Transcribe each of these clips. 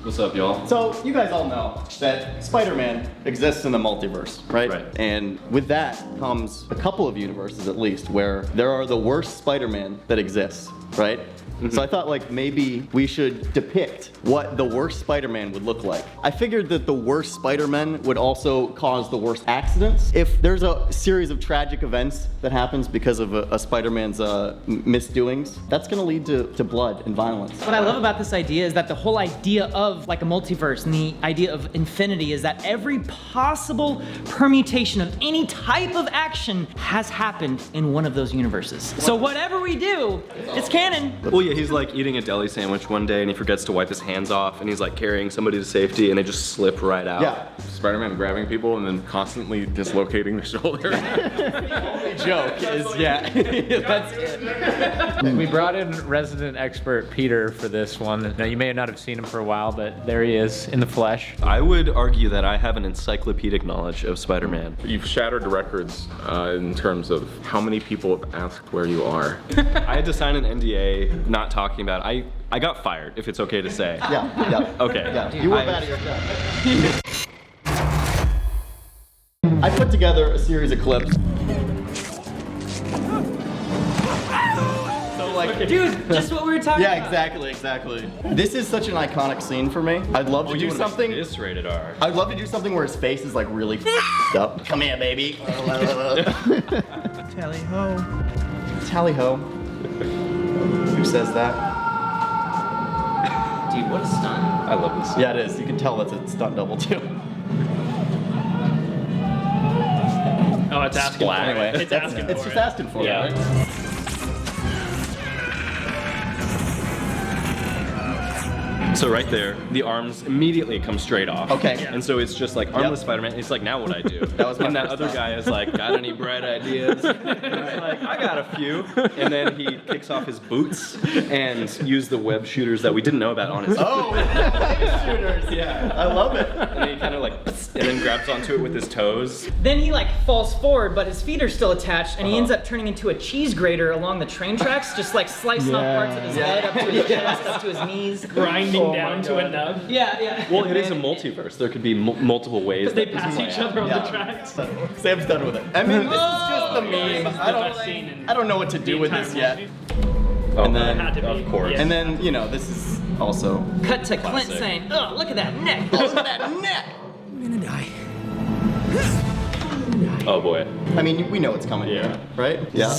What's up, y'all? So, you guys all know that Spider-Man exists in the multiverse, right? Right. And with that comes a couple of universes, at least, where there are the worst Spider-Man that exists, right? So I thought like maybe we should depict what the worst Spider-Man would look like. I figured that the worst Spider-Man would also cause the worst accidents. If there's a series of tragic events that happens because of a Spider-Man's misdoings, that's gonna lead to blood and violence. What I love about this idea is that the whole idea of like a multiverse and the idea of infinity is that every possible permutation of any type of action has happened in one of those universes. So whatever we do, it's canon. Well, yeah, he's like eating a deli sandwich one day and he forgets to wipe his hands off and he's like carrying somebody to safety and they just slip right out. Yeah. Spider-Man grabbing people and then constantly dislocating the shoulder. The only joke is, yeah, that's it. We brought in resident expert Peter for this one. Now, you may not have seen him for a while, but there he is in the flesh. I would argue that I have an encyclopedic knowledge of Spider-Man. You've shattered records in terms of how many people have asked where you are. I had to sign an NDA not talking about it. I got fired, if it's okay to say. Yeah. Okay. Yeah, you were bad at your job. I put together a series of clips. So like, Dude, just what we were talking yeah, about. exactly. This is such an iconic scene for me. I'd love to do something. It is rated R. I'd love to do something where his face is like really up. Come here, baby. Tally ho. Tally ho. Who says that? Dude, what a stunt. I love this. Yeah, it is. You can tell that's a stunt double too. Oh, it's asking for it. Anyway, It's asking it's for just it. asking for Yeah. it, right? So right there, the arms immediately come straight off. Okay. And so it's just like armless Spider-Man. It's like, now what I do? That was my and that first other thought. guy is like, got any bright ideas? And it's like, I got a few. And then he kicks off his boots and use the web shooters that we didn't know about on his Oh, shooters. Yeah. I love it. And then he kind of like, and then grabs onto it with his toes. Then he like falls forward, but his feet are still attached, and he ends up turning into a cheese grater along the train tracks, just like slicing off parts of his head up to his chest, up to his knees. Grinding down to a nub. Yeah. Well, it is a multiverse. There could be multiple ways They that this pass might each happen. other on Yeah. the tracks. Sam's done with it. I mean, this is just the meme. This is the best scene in I don't know what to do with the this entire yet. movie. Oh, And then- Had to be. of course. Yeah. And then, you know, this is also. Cut to Clint Classic. saying, "Oh, look at that neck." Oh, look at that neck! Oh boy. I mean, we know it's coming Yeah. here, right? Yeah.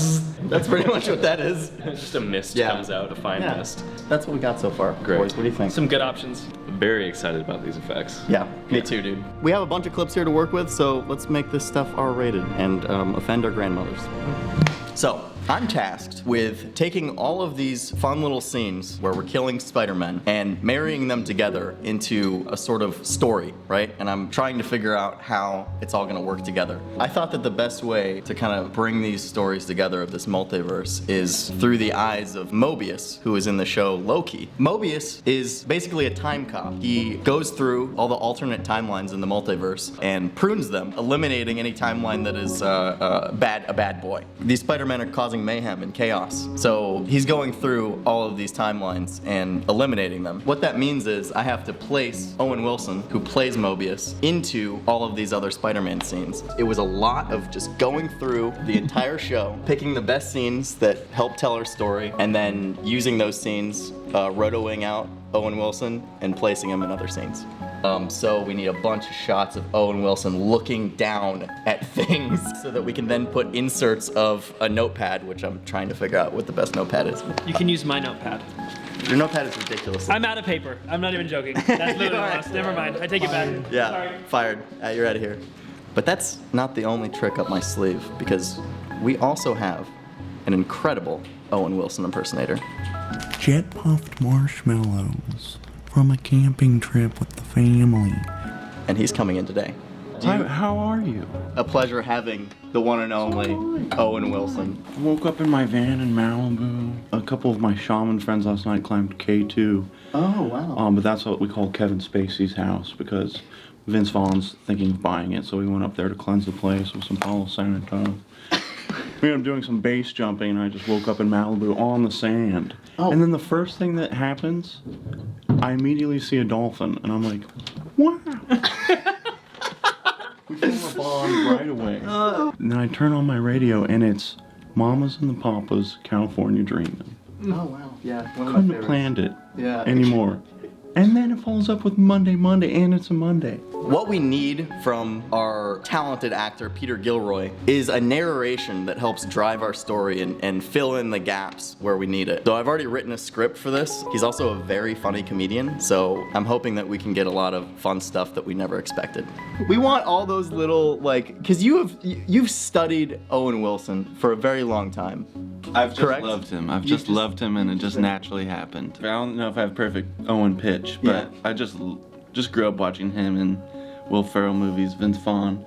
That's pretty much what that is. Just a mist Yeah. comes out, a fine Yeah. mist. That's what we got so far. Great. Boys, what do you think? Some good options. Very excited about these effects. Yeah, me too, dude. We have a bunch of clips here to work with, so let's make this stuff R-rated and offend our grandmothers. So, I'm tasked with taking all of these fun little scenes where we're killing Spider-Man and marrying them together into a sort of story, right? And I'm trying to figure out how it's all gonna work together. I thought that the best way to kind of bring these stories together of this multiverse is through the eyes of Mobius, who is in the show Loki. Mobius is basically a time cop. He goes through all the alternate timelines in the multiverse and prunes them, eliminating any timeline that is a bad boy. These Spider-Men are causing mayhem and chaos. So he's going through all of these timelines and eliminating them. What that means is I have to place Owen Wilson, who plays Mobius, into all of these other Spider-Man scenes. It was a lot of just going through the entire show, picking the best scenes that help tell our story, and then using those scenes, rotoing out Owen Wilson and placing him in other scenes. So we need a bunch of shots of Owen Wilson looking down at things so that we can then put inserts of a notepad, which I'm trying to figure out what the best notepad is. You can use my notepad. Your notepad is ridiculous. I'm out of paper. I'm not even joking. That's literally lost. Never mind. I take it back. Yeah, Sorry. fired. You're out of here. But that's not the only trick up my sleeve, because we also have an incredible Owen Wilson impersonator. Jet puffed marshmallows from a camping trip with the family. And he's coming in today. How are you? A pleasure having the one and only Owen Wilson. I woke up in my van in Malibu. A couple of my shaman friends last night climbed K2. Oh, wow. But that's what we call Kevin Spacey's house because Vince Vaughn's thinking of buying it, so we went up there to cleanse the place with some Palo Santo. We ended up doing some base jumping, and I just woke up in Malibu on the sand. Oh. And then the first thing that happens, I immediately see a dolphin, and I'm like, wow. We form a bond right away. And then I turn on my radio, and it's Mamas and the Papas, California Dreamin'. Oh wow, yeah. One of my Couldn't have favorites. planned it Yeah. anymore. And then it follows up with Monday, and it's a Monday. What we need from our talented actor, Peter Gilroy, is a narration that helps drive our story and fill in the gaps where we need it. So I've already written a script for this. He's also a very funny comedian, so I'm hoping that we can get a lot of fun stuff that we never expected. We want all those little, like, because you've studied Owen Wilson for a very long time. I've just Correct? loved him. I've You just just- loved him, and it just naturally happened. I don't know if I have perfect Owen pitch, but Yeah. I just grew up watching him in Will Ferrell movies. Vince Vaughn,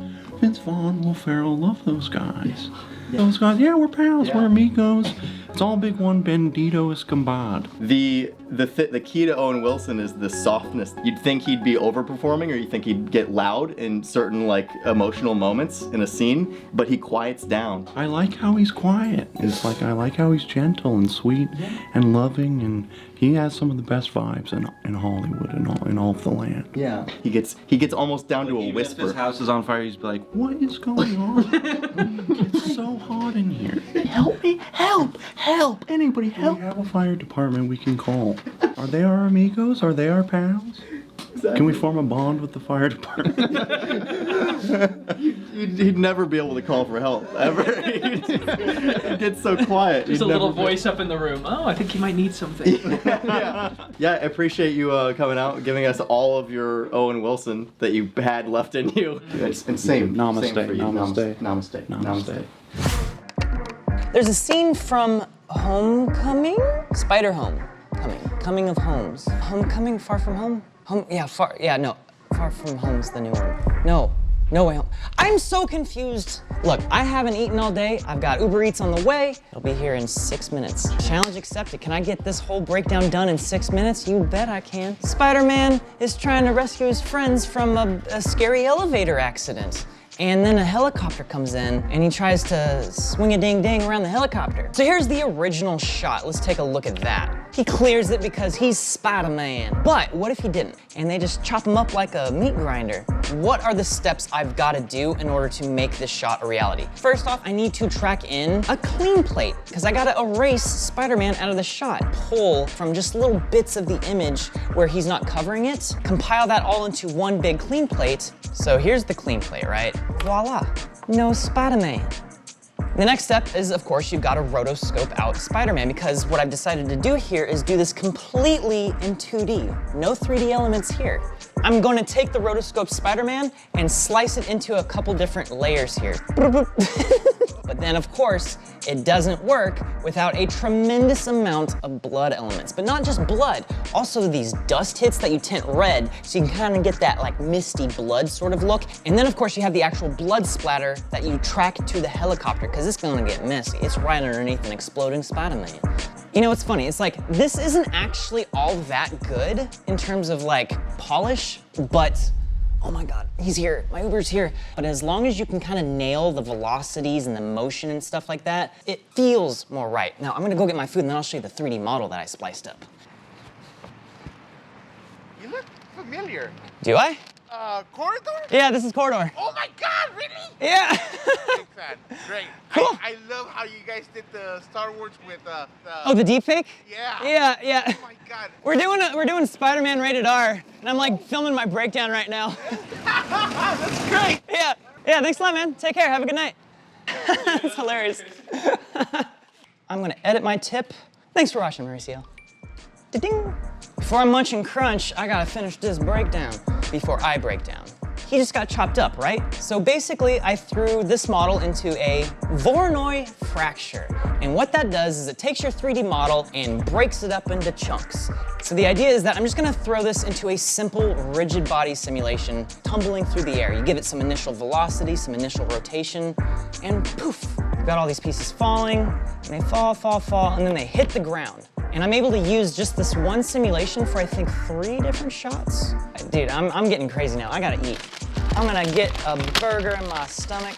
Will Ferrell, love those guys. Those guys, yeah, we're pals, we're amigos. It's all big one Bandito Escombad. The key to Owen Wilson is the softness. You'd think he'd be overperforming, or you think he'd get loud in certain like emotional moments in a scene, but he quiets down. I like how he's quiet. It's like I like how he's gentle and sweet and loving, and he has some of the best vibes in Hollywood and in all of the land. Yeah. He gets almost down to a even if whisper. his house is on fire, he's be like, What is going on? It's so hot in here. Help me! Help! Anybody We help! have a fire department we can call. Are they our amigos? Are they our pals? Can we form a bond with the fire department? He'd never be able to call for help ever. He'd get so quiet. There's a little voice up in the room. Oh, I think you might need something. Yeah, I appreciate you coming out and giving us all of your Owen Wilson that you had left in you. It's insane. Namaste, Same for you. namaste. Namaste. Namaste. There's a scene from Homecoming? Spider Homecoming. Coming of Homes. Homecoming? Far From Home? Far From Home's the new one. No Way Home. I'm so confused. Look, I haven't eaten all day. I've got Uber Eats on the way. It'll be here in 6 minutes. Challenge accepted. Can I get this whole breakdown done in 6 minutes? You bet I can. Spider-Man is trying to rescue his friends from a scary elevator accident. And then a helicopter comes in and he tries to swing a ding-ding around the helicopter. So here's the original shot. Let's take a look at that. He clears it because he's Spider-Man. But what if he didn't? And they just chop him up like a meat grinder. What are the steps I've got to do in order to make this shot a reality? First off, I need to track in a clean plate because I got to erase Spider-Man out of the shot. Pull from just little bits of the image where he's not covering it, compile that all into one big clean plate. So here's the clean plate, right? Voila, no Spider-Man. The next step is, of course, you've got to rotoscope out Spider-Man because what I've decided to do here is do this completely in 2D. No 3D elements here. I'm going to take the rotoscope Spider-Man and slice it into a couple different layers here. But then, of course, it doesn't work without a tremendous amount of blood elements. But not just blood, also these dust hits that you tint red, so you can kind of get that like misty blood sort of look. And then, of course, you have the actual blood splatter that you track to the helicopter, because it's gonna get messy. It's right underneath an exploding Spider-Man. You know, it's funny, it's like, this isn't actually all that good in terms of like polish, but oh my God, he's here, my Uber's here. But as long as you can kind of nail the velocities and the motion and stuff like that, it feels more right. Now, I'm gonna go get my food and then I'll show you the 3D model that I spliced up. You look familiar. Do I? Corridor? Yeah, this is Corridor. Oh my God, really? Yeah. Big fan. Great. Cool. I love how you guys did the Star Wars with Oh, the deepfake? Yeah. Yeah. Oh my God. We're doing Spider-Man rated R, and I'm like filming my breakdown right now. That's great. Yeah, thanks a lot, man. Take care, have a good night. That's hilarious. I'm gonna edit my tip. Thanks for watching, Mauricio. Da-ding. Before I munch and crunch, I gotta finish this breakdown before I break down. He just got chopped up, right? So basically, I threw this model into a Voronoi fracture. And what that does is it takes your 3D model and breaks it up into chunks. So the idea is that I'm just gonna throw this into a simple rigid body simulation tumbling through the air. You give it some initial velocity, some initial rotation, and poof, you've got all these pieces falling, and they fall, and then they hit the ground. And I'm able to use just this one simulation for I think 3 different shots. Dude, I'm getting crazy now. I gotta eat. I'm gonna get a burger in my stomach.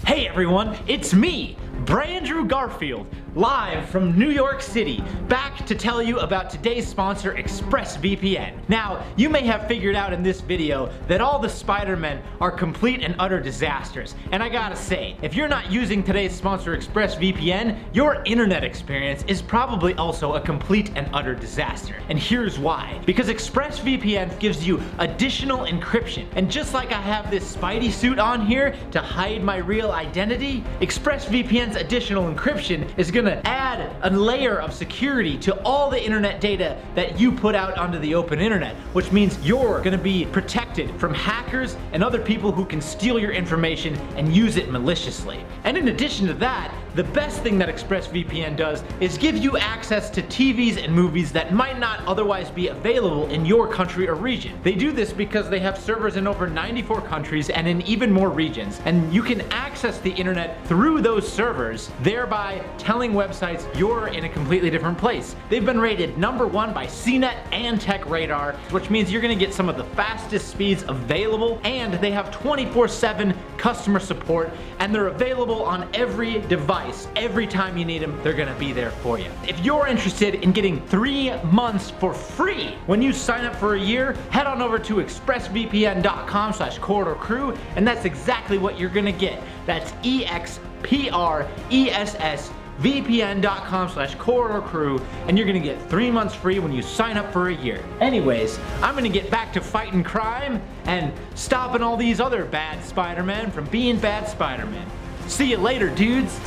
Hey everyone, it's me, Brandrew Garfield. live from New York City, back to tell you about today's sponsor, ExpressVPN. Now, you may have figured out in this video that all the Spider-Men are complete and utter disasters. And I gotta say, if you're not using today's sponsor, ExpressVPN, your internet experience is probably also a complete and utter disaster. And here's why. Because ExpressVPN gives you additional encryption. And just like I have this Spidey suit on here to hide my real identity, ExpressVPN's additional encryption is gonna add a layer of security to all the internet data that you put out onto the open internet, which means you're gonna be protected from hackers and other people who can steal your information and use it maliciously. And in addition to that, the best thing that ExpressVPN does is give you access to TVs and movies that might not otherwise be available in your country or region. They do this because they have servers in over 94 countries and in even more regions, and you can access the internet through those servers, thereby telling websites you're in a completely different place. They've been rated #1 by CNET and TechRadar, which means you're gonna get some of the fastest speeds available, and they have 24/7 customer support, and they're available on every device. Every time you need them, they're gonna be there for you. If you're interested in getting 3 months for free when you sign up for a year, head on over to expressvpn.com/corridorcrew, and that's exactly what you're gonna get. That's expressvpn.com/corridorcrew, and you're gonna get 3 months free when you sign up for a year. Anyways, I'm gonna get back to fighting crime and stopping all these other bad Spider-Men from being bad Spider-Men. See you later, dudes.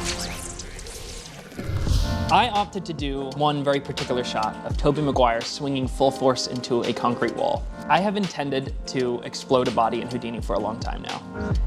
I opted to do one very particular shot of Tobey Maguire swinging full force into a concrete wall. I have intended to explode a body in Houdini for a long time now,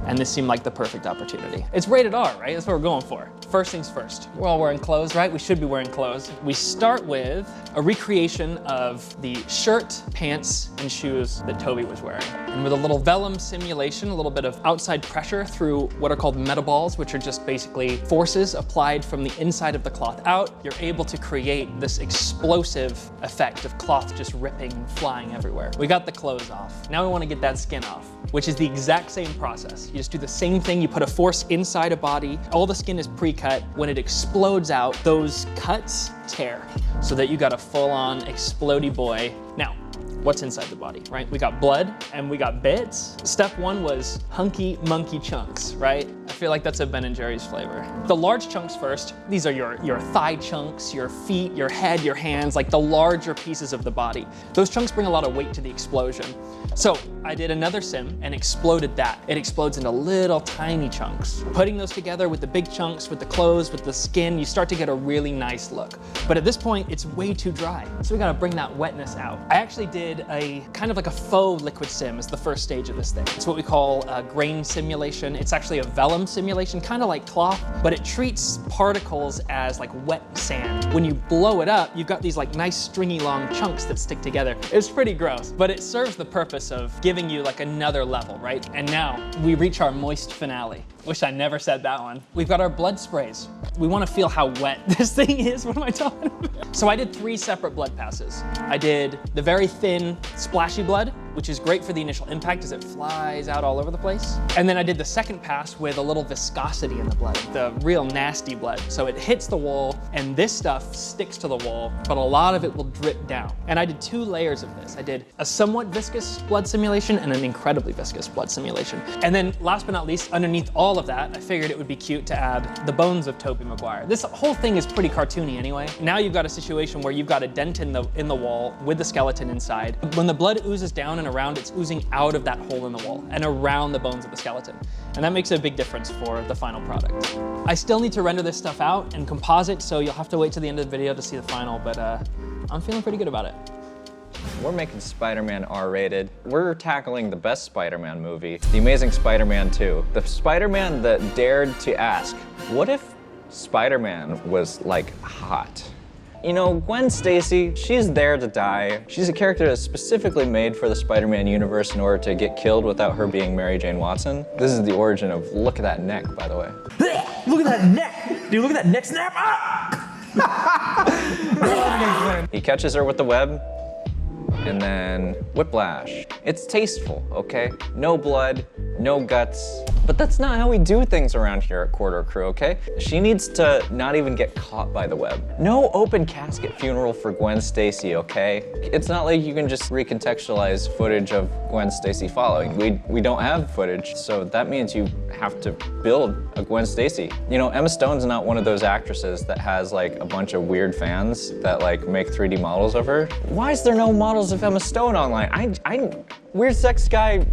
and this seemed like the perfect opportunity. It's rated R, right? That's what we're going for. First things first. We're all wearing clothes, right? We should be wearing clothes. We start with a recreation of the shirt, pants, and shoes that Tobey was wearing. And with a little vellum simulation, a little bit of outside pressure through what are called metaballs, which are just basically forces applied from the inside of the cloth out, you're able to create this explosive effect of cloth just ripping and flying everywhere. We got the clothes off. Now we want to get that skin off, which is the exact same process. You just do the same thing. You put a force inside a body. All the skin is pre-cut. When it explodes out, those cuts tear so that you got a full-on explodey boy. Now, what's inside the body, right? We got blood and we got bits. Step one was hunky monkey chunks, right? I feel like that's a Ben & Jerry's flavor. The large chunks first. These are your thigh chunks, your feet, your head, your hands, like the larger pieces of the body. Those chunks bring a lot of weight to the explosion. So I did another sim and exploded that. It explodes into little tiny chunks. Putting those together with the big chunks, with the clothes, with the skin, you start to get a really nice look. But at this point, it's way too dry. So we gotta bring that wetness out. I actually did a kind of like a faux liquid sim as the first stage of this thing. It's what we call a grain simulation. It's actually a vellum simulation, kind of like cloth, but it treats particles as like wet sand. When you blow it up, you've got these like nice stringy long chunks that stick together. It's pretty gross, but it serves the purpose of giving you like another level, right? And now we reach our moist finale. Wish I never said that one. We've got our blood sprays. We want to feel how wet this thing is. What am I talking about? So I did 3 separate blood passes. I did the very thin, splashy blood, which is great for the initial impact as it flies out all over the place. And then I did the second pass with a little viscosity in the blood, the real nasty blood. So it hits the wall and this stuff sticks to the wall, but a lot of it will drip down. And I did 2 layers of this. I did a somewhat viscous blood simulation and an incredibly viscous blood simulation. And then last but not least, underneath all of that, I figured it would be cute to add the bones of Tobey Maguire. This whole thing is pretty cartoony anyway. Now you've got a situation where you've got a dent in the wall with the skeleton inside. When the blood oozes down and around, it's oozing out of that hole in the wall and around the bones of the skeleton. And that makes a big difference for the final product. I still need to render this stuff out and composite, so you'll have to wait to the end of the video to see the final, but I'm feeling pretty good about it. We're making Spider-Man R-rated. We're tackling the best Spider-Man movie, The Amazing Spider-Man 2. The Spider-Man that dared to ask, what if Spider-Man was like hot? You know, Gwen Stacy, she's there to die. She's a character that's specifically made for the Spider-Man universe in order to get killed without her being Mary Jane Watson. This is the origin of look at that neck, by the way. Look at that neck! Dude, look at that neck snap! Ah! He catches her with the web, and then whiplash. It's tasteful, okay? No blood, no guts. But that's not how we do things around here at Corridor Crew, okay? She needs to not even get caught by the web. No open casket funeral for Gwen Stacy, okay? It's not like you can just recontextualize footage of Gwen Stacy following. We don't have footage, so that means you have to build a Gwen Stacy. You know, Emma Stone's not one of those actresses that has like a bunch of weird fans that like make 3D models of her. Why is there no models of Emma Stone online? I Weird Sex Guy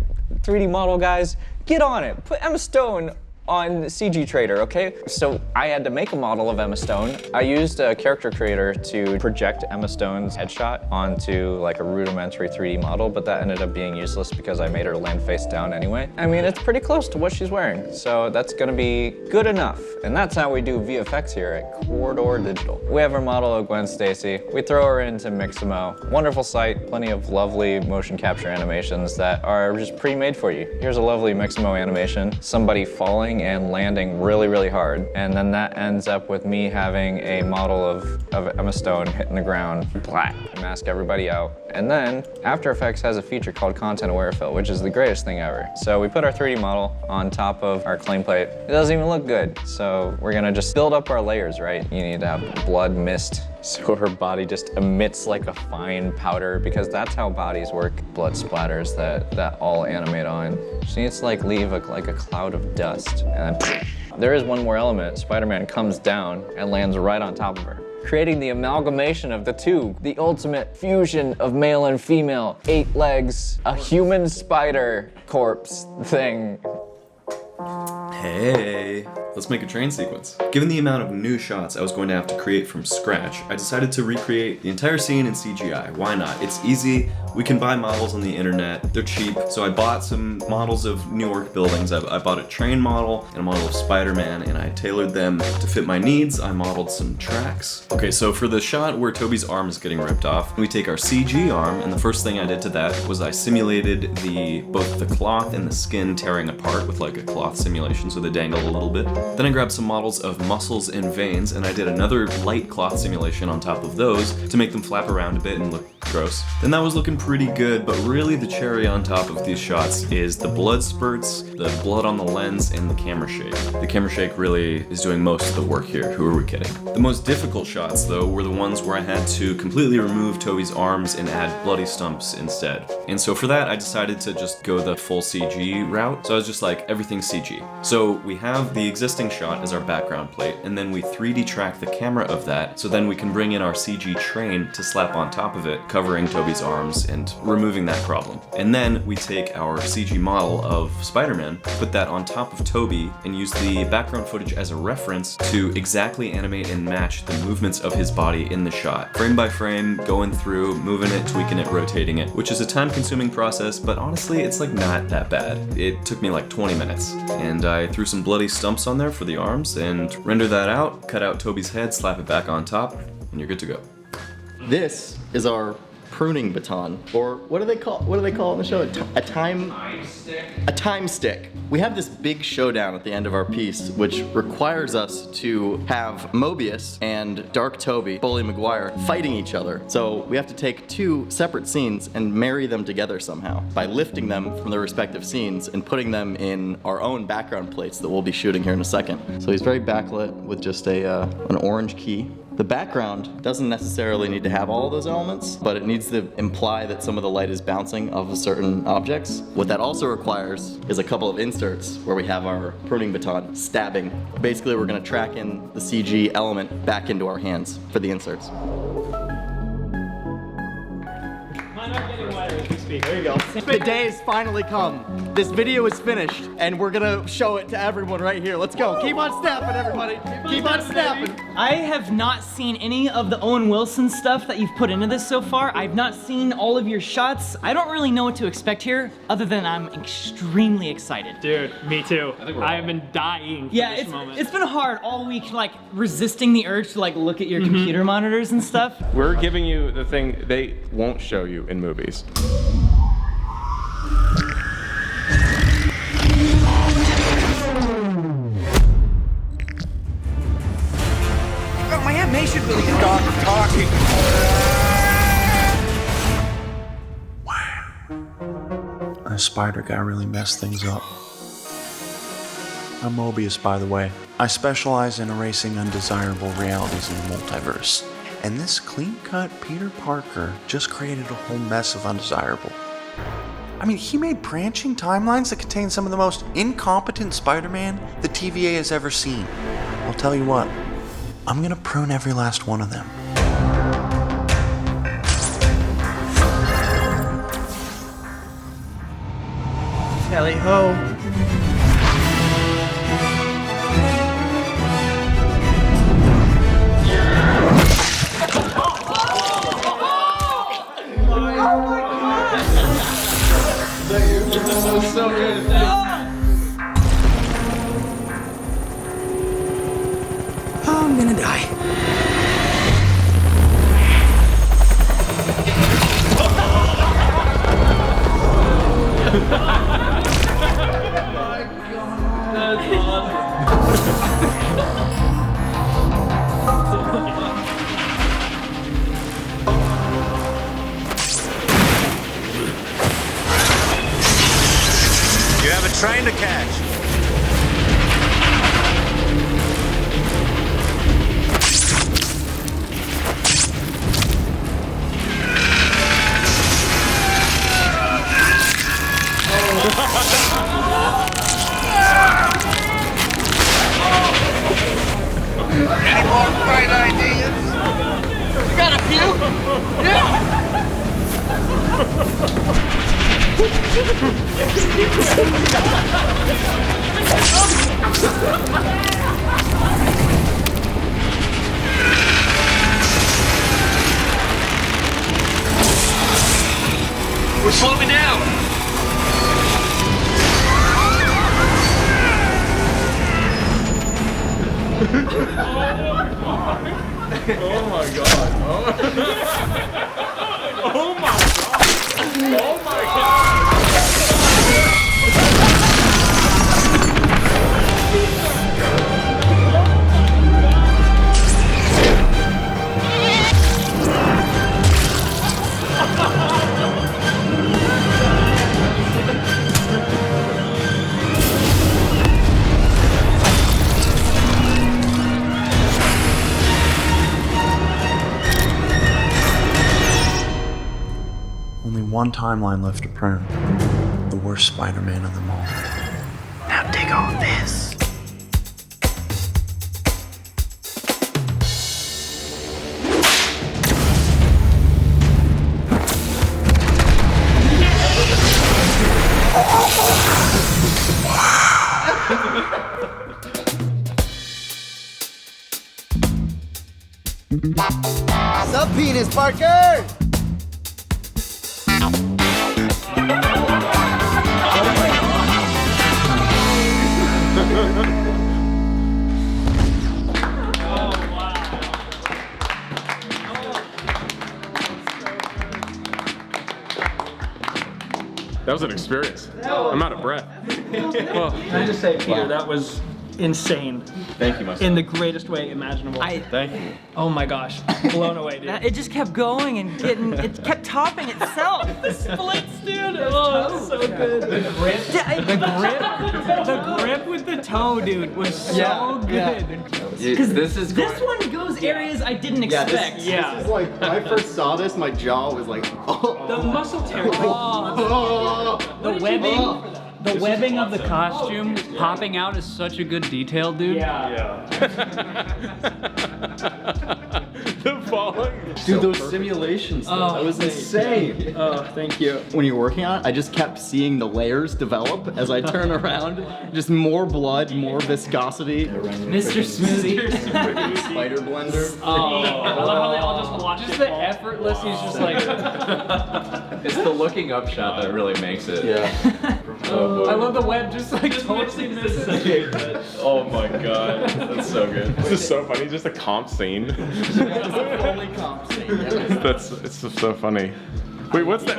3D model guys, get on it. Put Emma Stone on CG Trader, okay? So I had to make a model of Emma Stone. I used a character creator to project Emma Stone's headshot onto like a rudimentary 3D model, but that ended up being useless because I made her land face down anyway. I mean, it's pretty close to what she's wearing, so that's gonna be good enough. And that's how we do VFX here at Corridor Digital. We have our model of Gwen Stacy. We throw her into Mixamo. Wonderful site, plenty of lovely motion capture animations that are just pre-made for you. Here's a lovely Mixamo animation, somebody falling and landing really, really hard. And then that ends up with me having a model of Emma Stone hitting the ground, black, mask everybody out. And then After Effects has a feature called Content Aware Fill, which is the greatest thing ever. So we put our 3D model on top of our claim plate. It doesn't even look good. So we're gonna just build up our layers, right? You need to have blood mist, so her body just emits like a fine powder, because that's how bodies work. Blood splatters that all animate on. She needs to like leave like a cloud of dust. And then there is one more element. Spider-Man comes down and lands right on top of her, creating the amalgamation of the two, the ultimate fusion of male and female, 8 legs, a human spider corpse thing. Hey, let's make a train sequence. Given the amount of new shots I was going to have to create from scratch, I decided to recreate the entire scene in CGI. Why not? It's easy. We can buy models on the internet. They're cheap. So I bought some models of New York buildings. I bought a train model and a model of Spider-Man, and I tailored them to fit my needs. I modeled some tracks. Okay, so for the shot where Toby's arm is getting ripped off, we take our CG arm, and the first thing I did to that was I simulated both the cloth and the skin tearing apart with like a cloth simulation, so they dangled a little bit. Then I grabbed some models of muscles and veins, and I did another light cloth simulation on top of those to make them flap around a bit and look gross. Then that was looking pretty good, but really the cherry on top of these shots is the blood spurts, the blood on the lens, and the camera shake. The camera shake really is doing most of the work here. Who are we kidding? The most difficult shots, though, were the ones where I had to completely remove Toby's arms and add bloody stumps instead. And so for that, I decided to just go the full CG route. So I was just like, everything's CG. So we have the existing shot as our background plate, and then we 3D track the camera of that, so then we can bring in our CG train to slap on top of it, covering Toby's arms and removing that problem. And then we take our CG model of Spider-Man, put that on top of Toby, and use the background footage as a reference to exactly animate and match the movements of his body in the shot. Frame by frame, going through, moving it, tweaking it, rotating it, which is a time-consuming process, but honestly, it's like not that bad. It took me like 20 minutes, and I threw some bloody stumps on there for the arms, and render that out, cut out Toby's head, slap it back on top, and you're good to go. This is our pruning baton, or what do they call it in the show? A time stick. We have this big showdown at the end of our piece, which requires us to have Mobius and Dark Toby, Bully Maguire, fighting each other. So we have to take 2 separate scenes and marry them together somehow by lifting them from their respective scenes and putting them in our own background plates that we'll be shooting here in a second. So he's very backlit with just an orange key. The background doesn't necessarily need to have all those elements, but it needs to imply that some of the light is bouncing off of certain objects. What that also requires is a couple of inserts where we have our pruning baton stabbing. Basically, we're gonna track in the CG element back into our hands for the inserts. Mine are getting wider as we speak. There you go. The day has finally come. This video is finished, and we're gonna show it to everyone right here. Let's go. Keep on snapping, everybody. Keep on snapping. I have not seen any of the Owen Wilson stuff that you've put into this so far. I've not seen all of your shots. I don't really know what to expect here, other than I'm extremely excited. Dude, me too. I have been dying for this moment. It's been hard all week, like resisting the urge to like look at your computer monitors and stuff. We're giving you the thing they won't show you in movies. My animation really stop talking. A spider guy really messed things up. I'm Mobius, by the way. I specialize in erasing undesirable realities in the multiverse. And this clean-cut Peter Parker just created a whole mess of undesirable. I mean, he made branching timelines that contain some of the most incompetent Spider-Man the TVA has ever seen. I'll tell you what, I'm gonna prune every last one of them. Tally ho. That was so good. Oh, I'm gonna die. That's awesome. You have a train to catch. Any more bright ideas? You got a few? Yeah. We're slowing down. Oh my god. Oh my god. Oh my god. Only one timeline left to prune. The worst Spider-Man of them all. Now dig on this. Sup, penis, Parker? That was an experience. I'm out of breath. Can I just say, Peter, that was insane. Thank you, my son. In the greatest way imaginable. Thank you. Oh my gosh, blown away, dude. It just kept going and getting, it kept topping itself. The splits, dude. Oh, so good. The grip with the toe, dude, was so good. Because this one goes areas I didn't expect. This is like, when I first saw this, my jaw was like, oh. The muscle tear. The webbing. The webbing of the costume popping out is such a good detail, dude. Yeah. The falling. Dude, those simulations, that was insane. Oh, thank you. When you're working on it, I just kept seeing the layers develop as I turn around. Just more blood, more viscosity. Mr. Smoothie. Spider blender. Oh, I love how they all just watch it. The effortless, he's just like. It's the looking up shot that really makes it. Yeah. I love the web just like totally missing. Oh my god. That's so good. This is so funny. Just a comp scene. Only comp scene. It's so funny. Wait, what's that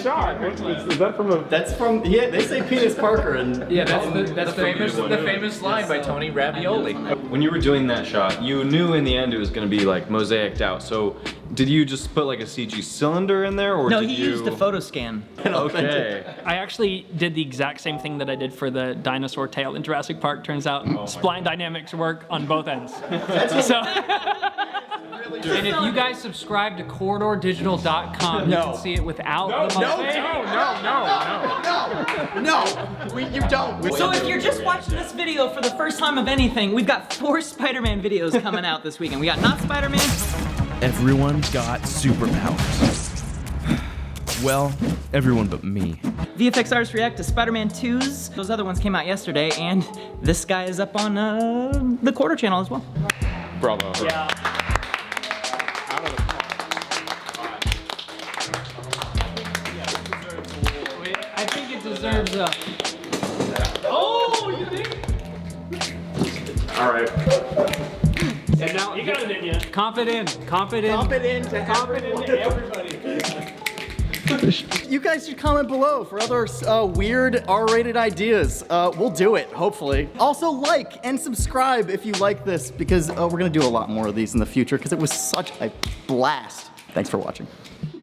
shot? Is that from a? That's from, yeah, they say Penis Parker and... Yeah, that's the famous line by Tony Ravioli. When you were doing that shot, you knew in the end it was going to be like mosaiced out. So did you just put like a CG cylinder in there, or No, did he you... used a photo scan. Okay. I actually did the exact same thing that I did for the dinosaur tail in Jurassic Park. Turns out spline dynamics work on both ends. So. And if you guys subscribe to CorridorDigital.com, you can see it without the mosaic. No, you don't. So if you're just watching this video for the first time of anything, we've got 4 Spider-Man videos coming out this weekend. We got Not Spider-Man. Everyone got superpowers. Well, everyone but me. VFX artists react to Spider-Man 2s. Those other ones came out yesterday, and this guy is up on the Quarter channel as well. Bravo. Yeah. I think it deserves a. Oh, you think? All right. And now You got it in you. confident to everybody. You guys should comment below for other weird R-rated ideas. We'll do it, hopefully. Also like and subscribe if you like this, because we're gonna do a lot more of these in the future because it was such a blast. Thanks for watching.